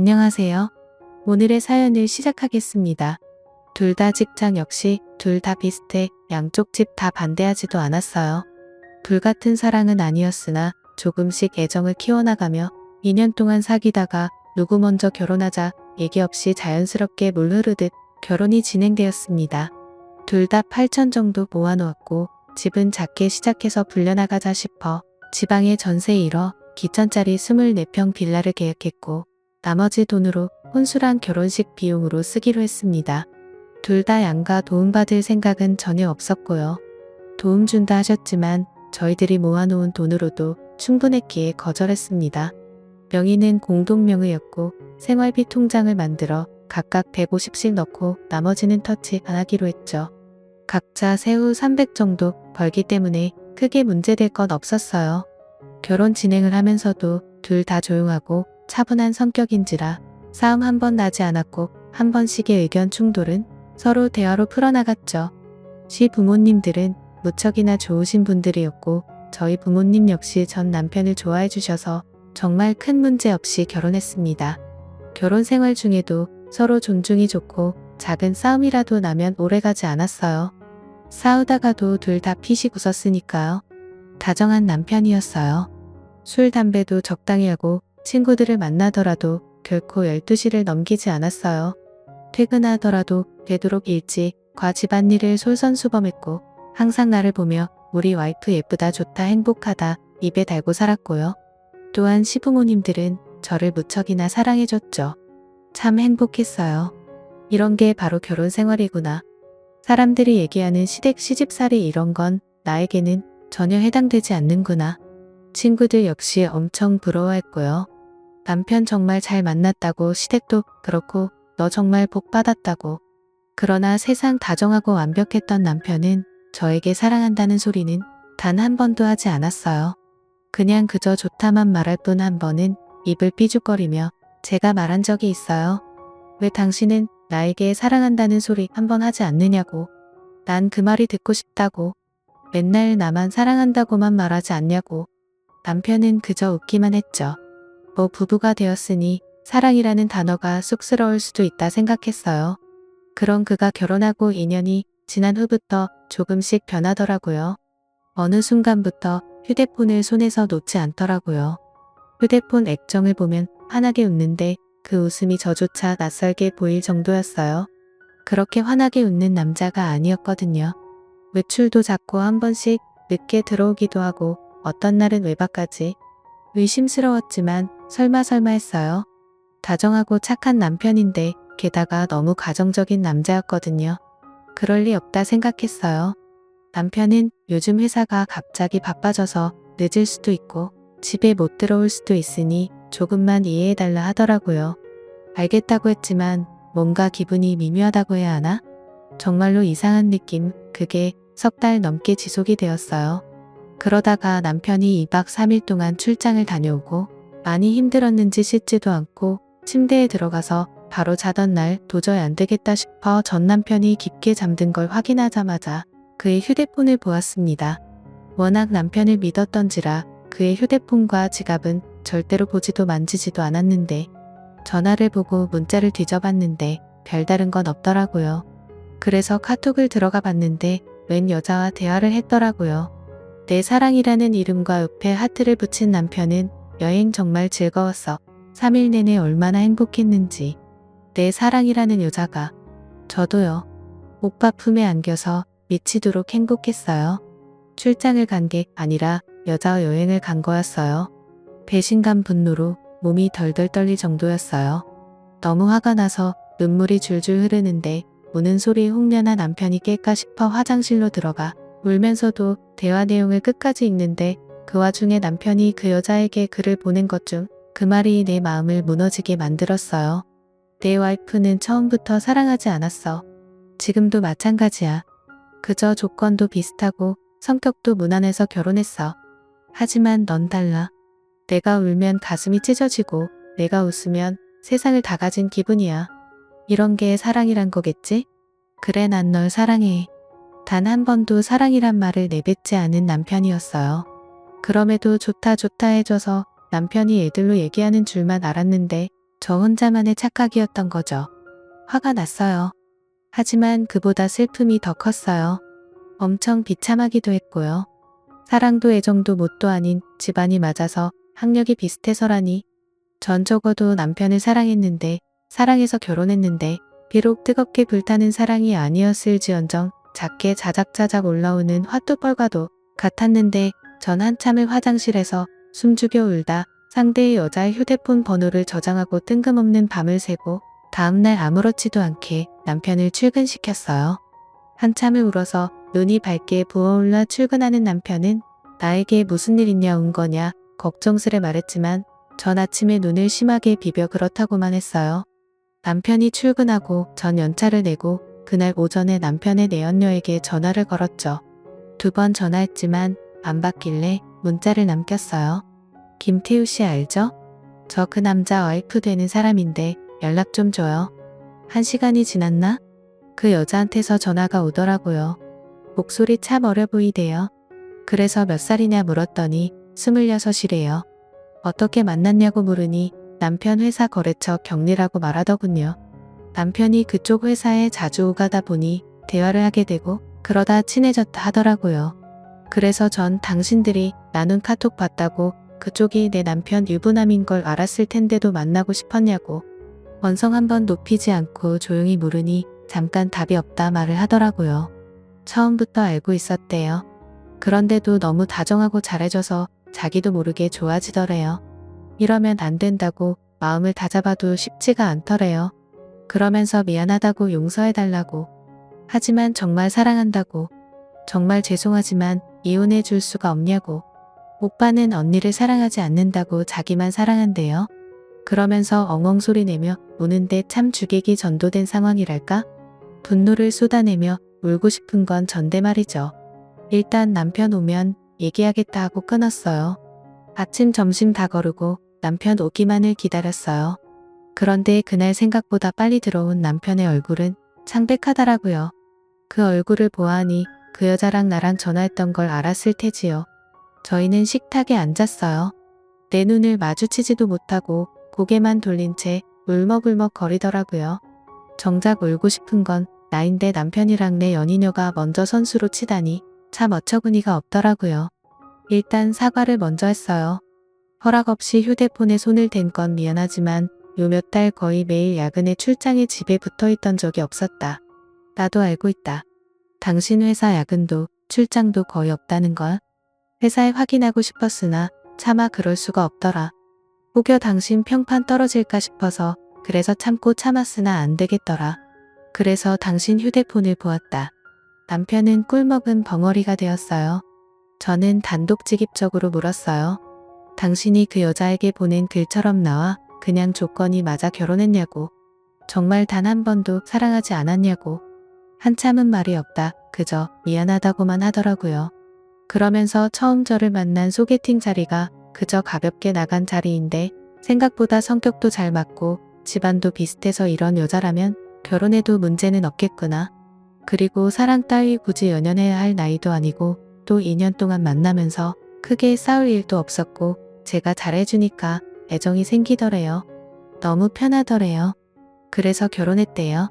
안녕하세요. 오늘의 사연을 시작하겠습니다. 둘 다 직장 역시 둘 다 비슷해 양쪽 집 다 반대하지도 않았어요. 불같은 사랑은 아니었으나 조금씩 애정을 키워나가며 2년 동안 사귀다가 누구 먼저 결혼하자 얘기 없이 자연스럽게 물 흐르듯 결혼이 진행되었습니다. 둘 다 8천 정도 모아놓았고 집은 작게 시작해서 불려나가자 싶어 지방에 전세 잃어 기천짜리 24평 빌라를 계약했고 나머지 돈으로 혼술한 결혼식 비용으로 쓰기로 했습니다. 둘 다 양가 도움받을 생각은 전혀 없었고요. 도움 준다 하셨지만 저희들이 모아놓은 돈으로도 충분했기에 거절했습니다. 명의는 공동명의였고 생활비 통장을 만들어 각각 150씩 넣고 나머지는 터치 안 하기로 했죠. 각자 세후 300 정도 벌기 때문에 크게 문제될 건 없었어요. 결혼 진행을 하면서도 둘 다 조용하고 차분한 성격인지라 싸움 한 번 나지 않았고 한 번씩의 의견 충돌은 서로 대화로 풀어나갔죠. 시부모님들은 무척이나 좋으신 분들이었고 저희 부모님 역시 전 남편을 좋아해 주셔서 정말 큰 문제 없이 결혼했습니다. 결혼 생활 중에도 서로 존중이 좋고 작은 싸움이라도 나면 오래가지 않았어요. 싸우다가도 둘 다 피식 웃었으니까요. 다정한 남편이었어요. 술, 담배도 적당히 하고 친구들을 만나더라도 결코 12시를 넘기지 않았어요. 퇴근하더라도 되도록 일찍 과 집안일을 솔선수범했고 항상 나를 보며 우리 와이프 예쁘다 좋다 행복하다 입에 달고 살았고요. 또한 시부모님들은 저를 무척이나 사랑해줬죠. 참 행복했어요. 이런 게 바로 결혼 생활이구나. 사람들이 얘기하는 시댁 시집살이 이런 건 나에게는 전혀 해당되지 않는구나. 친구들 역시 엄청 부러워했고요. 남편 정말 잘 만났다고 시댁도 그렇고 너 정말 복 받았다고. 그러나 세상 다정하고 완벽했던 남편은 저에게 사랑한다는 소리는 단 한 번도 하지 않았어요. 그냥 그저 좋다만 말할 뿐 한 번은 입을 삐죽거리며 제가 말한 적이 있어요. 왜 당신은 나에게 사랑한다는 소리 한 번 하지 않느냐고. 난 그 말이 듣고 싶다고. 맨날 나만 사랑한다고만 말하지 않냐고. 남편은 그저 웃기만 했죠. 뭐 부부가 되었으니 사랑이라는 단어가 쑥스러울 수도 있다 생각했어요. 그런 그가 결혼하고 2년이 지난 후부터 조금씩 변하더라고요. 어느 순간부터 휴대폰을 손에서 놓지 않더라고요. 휴대폰 액정을 보면 환하게 웃는데 그 웃음이 저조차 낯설게 보일 정도였어요. 그렇게 환하게 웃는 남자가 아니었거든요. 외출도 자꾸 한 번씩 늦게 들어오기도 하고 어떤 날은 외박까지. 의심스러웠지만 설마 했어요. 다정하고 착한 남편인데 게다가 너무 가정적인 남자였거든요. 그럴 리 없다 생각했어요. 남편은 요즘 회사가 갑자기 바빠져서 늦을 수도 있고 집에 못 들어올 수도 있으니 조금만 이해해달라 하더라고요. 알겠다고 했지만 뭔가 기분이 미묘하다고 해야 하나? 정말로 이상한 느낌, 그게 석 달 넘게 지속이 되었어요. 그러다가 남편이 2박 3일 동안 출장을 다녀오고 많이 힘들었는지 씻지도 않고 침대에 들어가서 바로 자던 날 도저히 안 되겠다 싶어 전 남편이 깊게 잠든 걸 확인하자마자 그의 휴대폰을 보았습니다. 워낙 남편을 믿었던지라 그의 휴대폰과 지갑은 절대로 보지도 만지지도 않았는데 전화를 보고 문자를 뒤져봤는데 별다른 건 없더라고요. 그래서 카톡을 들어가 봤는데 웬 여자와 대화를 했더라고요. 내 사랑이라는 이름과 옆에 하트를 붙인 남편은 여행 정말 즐거웠어. 3일 내내 얼마나 행복했는지. 내 사랑이라는 여자가. 저도요. 오빠 품에 안겨서 미치도록 행복했어요. 출장을 간 게 아니라 여자와 여행을 간 거였어요. 배신감 분노로 몸이 덜덜 떨릴 정도였어요. 너무 화가 나서 눈물이 줄줄 흐르는데 우는 소리에 혹여나 남편이 깰까 싶어 화장실로 들어가 울면서도 대화 내용을 끝까지 읽는데 그 와중에 남편이 그 여자에게 글을 보낸 것 중 그 말이 내 마음을 무너지게 만들었어요. 내 와이프는 처음부터 사랑하지 않았어. 지금도 마찬가지야. 그저 조건도 비슷하고 성격도 무난해서 결혼했어. 하지만 넌 달라. 내가 울면 가슴이 찢어지고 내가 웃으면 세상을 다 가진 기분이야. 이런 게 사랑이란 거겠지? 그래, 난 널 사랑해. 단 한 번도 사랑이란 말을 내뱉지 않은 남편이었어요. 그럼에도 좋다 해줘서 남편이 애들로 얘기하는 줄만 알았는데 저 혼자만의 착각이었던 거죠. 화가 났어요. 하지만 그보다 슬픔이 더 컸어요. 엄청 비참하기도 했고요. 사랑도 애정도 뭣도 아닌 집안이 맞아서 학력이 비슷해서라니. 전 적어도 남편을 사랑했는데, 사랑해서 결혼했는데, 비록 뜨겁게 불타는 사랑이 아니었을지언정 작게 자작자작 올라오는 화투벌과도 같았는데, 전 한참을 화장실에서 숨죽여 울다 상대의 여자의 휴대폰 번호를 저장하고 뜬금없는 밤을 새고 다음날 아무렇지도 않게 남편을 출근시켰어요. 한참을 울어서 눈이 밝게 부어올라 출근하는 남편은 나에게 무슨 일 있냐 운 거냐 걱정스레 말했지만 전 아침에 눈을 심하게 비벼 그렇다고만 했어요. 남편이 출근하고 전 연차를 내고 그날 오전에 남편의 내연녀에게 전화를 걸었죠. 2번 전화했지만 안 받길래 문자를 남겼어요. 김태우 씨 알죠? 저 그 남자 와이프 되는 사람인데 연락 좀 줘요. 1시간이 지났나? 그 여자한테서 전화가 오더라고요. 목소리 참 어려 보이대요. 그래서 몇 살이냐 물었더니 26이래요. 어떻게 만났냐고 물으니 남편 회사 거래처 경리라고 말하더군요. 남편이 그쪽 회사에 자주 오가다 보니 대화를 하게 되고 그러다 친해졌다 하더라고요. 그래서 전 당신들이 나눈 카톡 봤다고 그쪽이 내 남편 유부남인 걸 알았을 텐데도 만나고 싶었냐고 언성 한번 높이지 않고 조용히 물으니 잠깐 답이 없다 말을 하더라고요. 처음부터 알고 있었대요. 그런데도 너무 다정하고 잘해줘서 자기도 모르게 좋아지더래요. 이러면 안 된다고 마음을 다잡아도 쉽지가 않더래요. 그러면서 미안하다고 용서해달라고. 하지만 정말 사랑한다고. 정말 죄송하지만 이혼해 줄 수가 없냐고. 오빠는 언니를 사랑하지 않는다고 자기만 사랑한대요. 그러면서 엉엉 소리 내며 우는데 참 주객이 전도된 상황이랄까? 분노를 쏟아내며 울고 싶은 건 전데 말이죠. 일단 남편 오면 얘기하겠다 하고 끊었어요. 아침 점심 다 거르고 남편 오기만을 기다렸어요. 그런데 그날 생각보다 빨리 들어온 남편의 얼굴은 창백하더라고요. 그 얼굴을 보아하니 그 여자랑 나랑 전화했던 걸 알았을 테지요. 저희는 식탁에 앉았어요. 내 눈을 마주치지도 못하고 고개만 돌린 채 울먹울먹 거리더라고요. 정작 울고 싶은 건 나인데 남편이랑 내 연인녀가 먼저 선수로 치다니 참 어처구니가 없더라고요. 일단 사과를 먼저 했어요. 허락 없이 휴대폰에 손을 댄 건 미안하지만 요 몇 달 거의 매일 야근에 출장에 집에 붙어있던 적이 없었다. 나도 알고 있다. 당신 회사 야근도 출장도 거의 없다는 걸. 회사에 확인하고 싶었으나 차마 그럴 수가 없더라. 혹여 당신 평판 떨어질까 싶어서 그래서 참고 참았으나 안 되겠더라. 그래서 당신 휴대폰을 보았다. 남편은 꿀먹은 벙어리가 되었어요. 저는 단독직입적으로 물었어요. 당신이 그 여자에게 보낸 글처럼 나와 그냥 조건이 맞아 결혼했냐고. 정말 단 한 번도 사랑하지 않았냐고. 한참은 말이 없다. 그저 미안하다고만 하더라고요. 그러면서 처음 저를 만난 소개팅 자리가 그저 가볍게 나간 자리인데 생각보다 성격도 잘 맞고 집안도 비슷해서 이런 여자라면 결혼해도 문제는 없겠구나. 그리고 사랑 따위 굳이 연연해야 할 나이도 아니고 또 2년 동안 만나면서 크게 싸울 일도 없었고 제가 잘해주니까 애정이 생기더래요. 너무 편하더래요. 그래서 결혼했대요.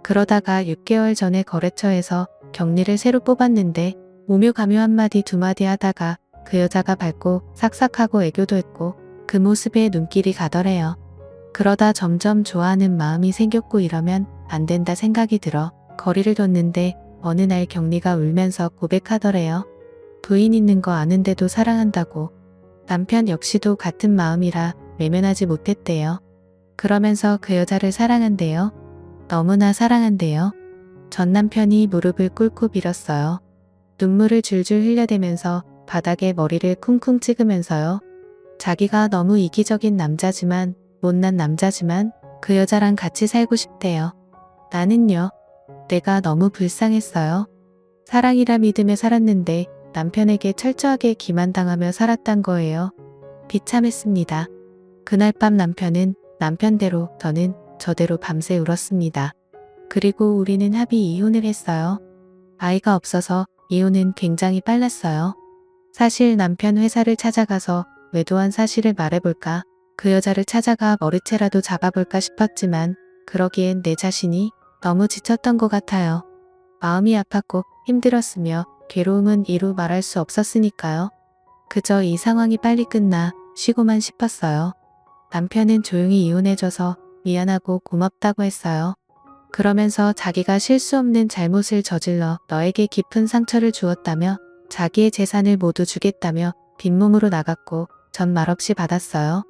그러다가 6개월 전에 거래처에서 경리를 새로 뽑았는데 오묘가묘 한마디 두마디 하다가 그 여자가 밝고 싹싹하고 애교도 했고 그 모습에 눈길이 가더래요. 그러다 점점 좋아하는 마음이 생겼고 이러면 안 된다 생각이 들어 거리를 뒀는데 어느 날 경리가 울면서 고백하더래요. 부인 있는 거 아는데도 사랑한다고. 남편 역시도 같은 마음이라 외면하지 못했대요. 그러면서 그 여자를 사랑한대요. 너무나 사랑한대요. 전 남편이 무릎을 꿇고 빌었어요. 눈물을 줄줄 흘려대면서 바닥에 머리를 쿵쿵 찍으면서요. 자기가 너무 이기적인 남자지만 못난 남자지만 그 여자랑 같이 살고 싶대요. 나는요. 내가 너무 불쌍했어요. 사랑이라 믿으며 살았는데 남편에게 철저하게 기만당하며 살았단 거예요. 비참했습니다. 그날 밤 남편은 남편대로 저는 저대로 밤새 울었습니다. 그리고 우리는 합의 이혼을 했어요. 아이가 없어서 이혼은 굉장히 빨랐어요. 사실 남편 회사를 찾아가서 외도한 사실을 말해볼까 그 여자를 찾아가 머리채라도 잡아볼까 싶었지만 그러기엔 내 자신이 너무 지쳤던 것 같아요. 마음이 아팠고 힘들었으며 괴로움은 이루 말할 수 없었으니까요. 그저 이 상황이 빨리 끝나 쉬고만 싶었어요. 남편은 조용히 이혼해줘서 미안하고 고맙다고 했어요. 그러면서 자기가 실수 없는 잘못을 저질러 너에게 깊은 상처를 주었다며 자기의 재산을 모두 주겠다며 빈몸으로 나갔고 전 말없이 받았어요.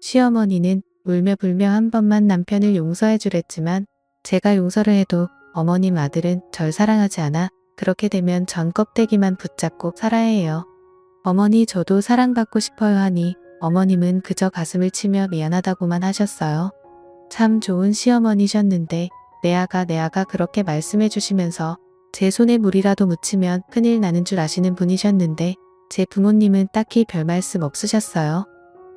시어머니는 울며 불며 한 번만 남편을 용서해 주랬지만 제가 용서를 해도 어머님 아들은 절 사랑하지 않아 그렇게 되면 전 껍데기만 붙잡고 살아야 해요. 어머니 저도 사랑받고 싶어요 하니 어머님은 그저 가슴을 치며 미안하다고만 하셨어요. 참 좋은 시어머니셨는데 내 아가 그렇게 말씀해 주시면서 제 손에 물이라도 묻히면 큰일 나는 줄 아시는 분이셨는데 제 부모님은 딱히 별 말씀 없으셨어요.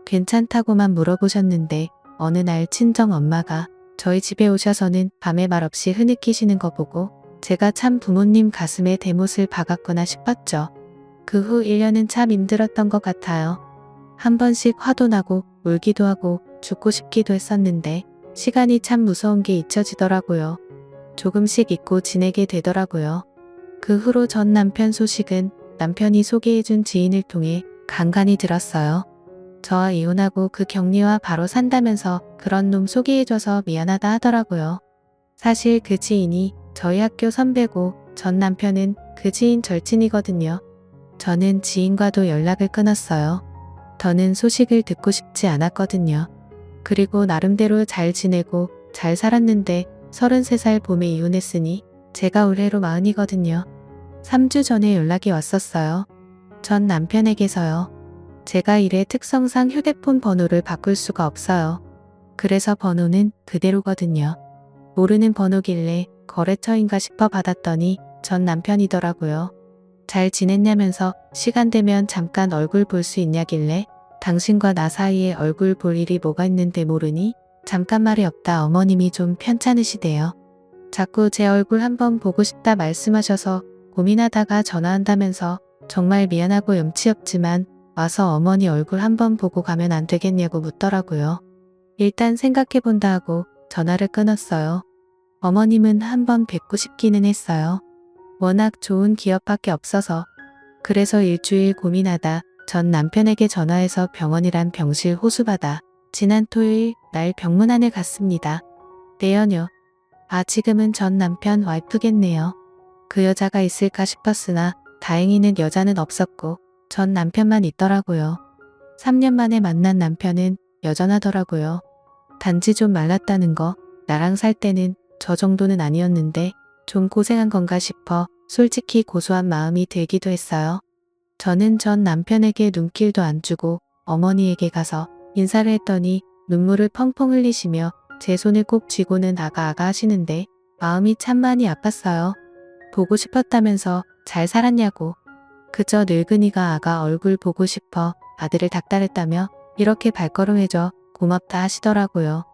괜찮다고만 물어보셨는데 어느 날 친정 엄마가 저희 집에 오셔서는 밤에 말없이 흐느끼시는 거 보고 제가 참 부모님 가슴에 대못을 박았구나 싶었죠. 그 후 1년은 참 힘들었던 것 같아요. 한 번씩 화도 나고 울기도 하고 죽고 싶기도 했었는데 시간이 참 무서운 게 잊혀지더라고요. 조금씩 잊고 지내게 되더라고요. 그 후로 전 남편 소식은 남편이 소개해준 지인을 통해 간간히 들었어요. 저와 이혼하고 그 격리와 바로 산다면서 그런 놈 소개해줘서 미안하다 하더라고요. 사실 그 지인이 저희 학교 선배고 전 남편은 그 지인 절친이거든요. 저는 지인과도 연락을 끊었어요. 더는 소식을 듣고 싶지 않았거든요. 그리고 나름대로 잘 지내고 잘 살았는데 33살 봄에 이혼했으니 제가 올해로 40이거든요. 3주 전에 연락이 왔었어요. 전 남편에게서요. 제가 일의 특성상 휴대폰 번호를 바꿀 수가 없어요. 그래서 번호는 그대로거든요. 모르는 번호길래 거래처인가 싶어 받았더니 전 남편이더라고요. 잘 지냈냐면서 시간 되면 잠깐 얼굴 볼 수 있냐길래 당신과 나 사이에 얼굴 볼 일이 뭐가 있는데 모르니? 잠깐 말이 없다 어머님이 좀 편찮으시대요. 자꾸 제 얼굴 한번 보고 싶다 말씀하셔서 고민하다가 전화한다면서 정말 미안하고 염치 없지만 와서 어머니 얼굴 한번 보고 가면 안 되겠냐고 묻더라고요. 일단 생각해본다 하고 전화를 끊었어요. 어머님은 한번 뵙고 싶기는 했어요. 워낙 좋은 기억밖에 없어서. 그래서 일주일 고민하다 전 남편에게 전화해서 병원이란 병실 호수받아 지난 토요일 날 병문안을 갔습니다. 내연녀. 지금은 전 남편 와이프겠네요. 그 여자가 있을까 싶었으나 다행히는 여자는 없었고 전 남편만 있더라고요. 3년 만에 만난 남편은 여전하더라고요. 단지 좀 말랐다는 거. 나랑 살 때는 저 정도는 아니었는데 좀 고생한 건가 싶어 솔직히 고소한 마음이 들기도 했어요. 저는 전 남편에게 눈길도 안 주고 어머니에게 가서 인사를 했더니 눈물을 펑펑 흘리시며 제 손을 꼭 쥐고는 아가 하시는데 마음이 참 많이 아팠어요. 보고 싶었다면서 잘 살았냐고. 그저 늙은이가 아가 얼굴 보고 싶어 아들을 닥달했다며 이렇게 발걸음해줘 고맙다 하시더라고요.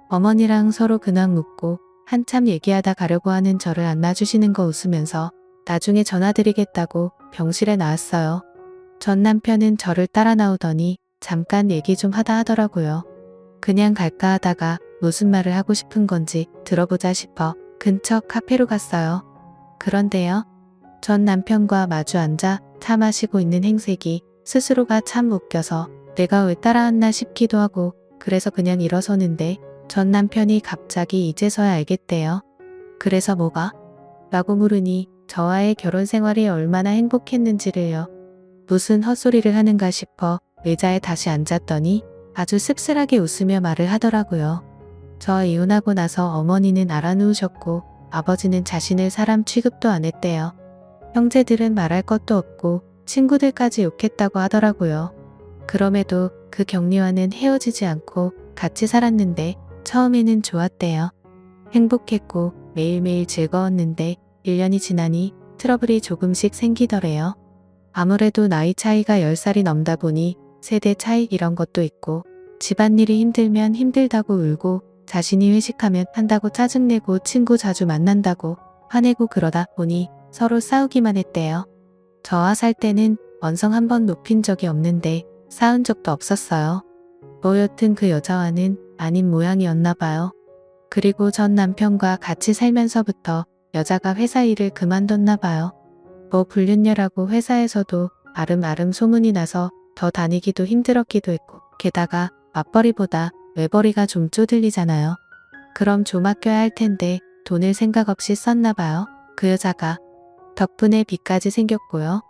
어머니랑 서로 근황 묻고 한참 얘기하다 가려고 하는 저를 안아주시는 거 웃으면서 나중에 전화드리겠다고 병실에 나왔어요. 전 남편은 저를 따라 나오더니 잠깐 얘기 좀 하다 하더라고요. 그냥 갈까 하다가 무슨 말을 하고 싶은 건지 들어보자 싶어 근처 카페로 갔어요. 그런데요. 전 남편과 마주 앉아 차 마시고 있는 행색이 스스로가 참 웃겨서 내가 왜 따라왔나 싶기도 하고 그래서 그냥 일어서는데 전 남편이 갑자기 이제서야 알겠대요. 그래서 뭐가? 라고 물으니 저와의 결혼 생활이 얼마나 행복했는지를요. 무슨 헛소리를 하는가 싶어 의자에 다시 앉았더니 아주 씁쓸하게 웃으며 말을 하더라고요. 저 이혼하고 나서 어머니는 알아누우셨고 아버지는 자신을 사람 취급도 안 했대요. 형제들은 말할 것도 없고 친구들까지 욕했다고 하더라고요. 그럼에도 그 격리와는 헤어지지 않고 같이 살았는데 처음에는 좋았대요. 행복했고 매일매일 즐거웠는데 1년이 지나니 트러블이 조금씩 생기더래요. 아무래도 나이 차이가 10살이 넘다 보니 세대 차이 이런 것도 있고 집안일이 힘들면 힘들다고 울고 자신이 회식하면 한다고 짜증내고 친구 자주 만난다고 화내고 그러다 보니 서로 싸우기만 했대요. 저와 살 때는 언성 한번 높인 적이 없는데 싸운 적도 없었어요. 뭐 여튼 그 여자와는 아닌 모양이었나 봐요. 그리고 전 남편과 같이 살면서부터 여자가 회사 일을 그만뒀나 봐요. 뭐 불륜녀라고 회사에서도 아름아름 소문이 나서 더 다니기도 힘들었기도 했고, 게다가 맞벌이보다 외벌이가 좀 쪼들리잖아요. 그럼 좀 아껴야 할 텐데 돈을 생각 없이 썼나 봐요. 그 여자가. 덕분에 빚까지 생겼고요.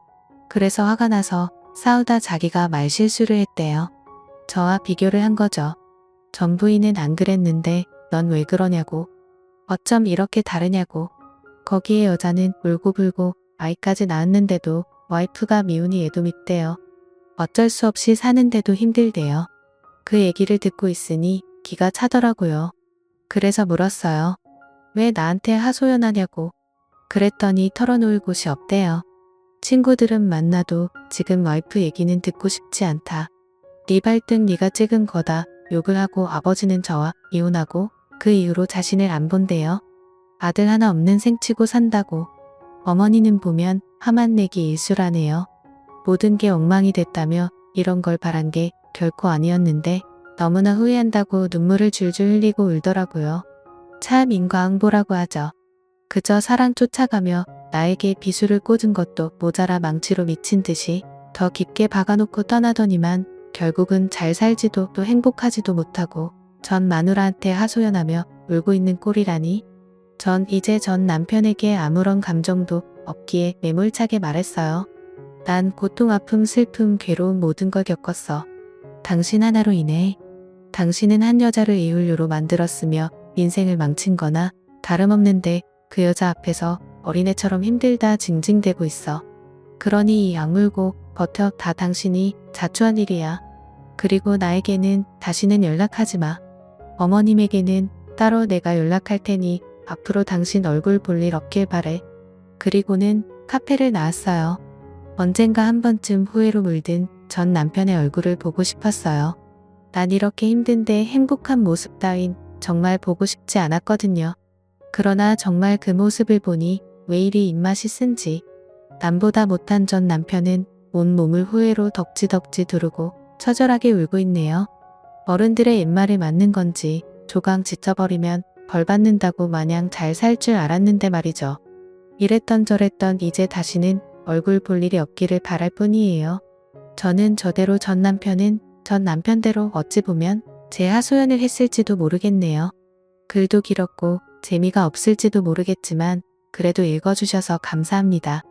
그래서 화가 나서 싸우다 자기가 말실수를 했대요. 저와 비교를 한 거죠. 전 부인은 안 그랬는데 넌 왜 그러냐고. 어쩜 이렇게 다르냐고. 거기에 여자는 울고불고 아이까지 낳았는데도 와이프가 미우니 애도 밉대요. 어쩔 수 없이 사는데도 힘들대요. 그 얘기를 듣고 있으니 기가 차더라고요. 그래서 물었어요. 왜 나한테 하소연하냐고. 그랬더니 털어놓을 곳이 없대요. 친구들은 만나도 지금 와이프 얘기는 듣고 싶지 않다. 네 발등 네가 찍은 거다. 욕을 하고 아버지는 저와 이혼하고 그 이후로 자신을 안 본대요. 아들 하나 없는 생치고 산다고. 어머니는 보면 화만 내기 일수라네요. 모든 게 엉망이 됐다며 이런 걸 바란 게 결코 아니었는데 너무나 후회한다고 눈물을 줄줄 흘리고 울더라고요. 참 인과응보라고 하죠. 그저 사랑 쫓아가며 나에게 비수를 꽂은 것도 모자라 망치로 미친 듯이 더 깊게 박아놓고 떠나더니만 결국은 잘 살지도 또 행복하지도 못하고 전 마누라한테 하소연하며 울고 있는 꼴이라니. 전 이제 전 남편에게 아무런 감정도 없기에 매몰차게 말했어요. 난 고통, 아픔, 슬픔, 괴로움 모든 걸 겪었어. 당신 하나로 인해. 당신은 한 여자를 이혼료로 만들었으며 인생을 망친 거나 다름없는데 그 여자 앞에서 어린애처럼 힘들다 징징대고 있어. 그러니 이 악물고 버텨. 다 당신이 자초한 일이야. 그리고 나에게는 다시는 연락하지 마. 어머님에게는 따로 내가 연락할 테니 앞으로 당신 얼굴 볼 일 없길 바래. 그리고는 카페를 나왔어요. 언젠가 한 번쯤 후회로 물든 전 남편의 얼굴을 보고 싶었어요. 난 이렇게 힘든데 행복한 모습 따윈 정말 보고 싶지 않았거든요. 그러나 정말 그 모습을 보니 왜 이리 입맛이 쓴지. 남보다 못한 전 남편은 온몸을 후회로 덕지덕지 두르고 처절하게 울고 있네요. 어른들의 옛말에 맞는 건지 조강 지쳐버리면 벌 받는다고 마냥 잘 살 줄 알았는데 말이죠. 이랬던 저랬던 이제 다시는 얼굴 볼 일이 없기를 바랄 뿐이에요. 저는 저대로 전 남편은 전 남편대로 어찌 보면 제 하소연을 했을지도 모르겠네요. 글도 길었고 재미가 없을지도 모르겠지만 그래도 읽어주셔서 감사합니다.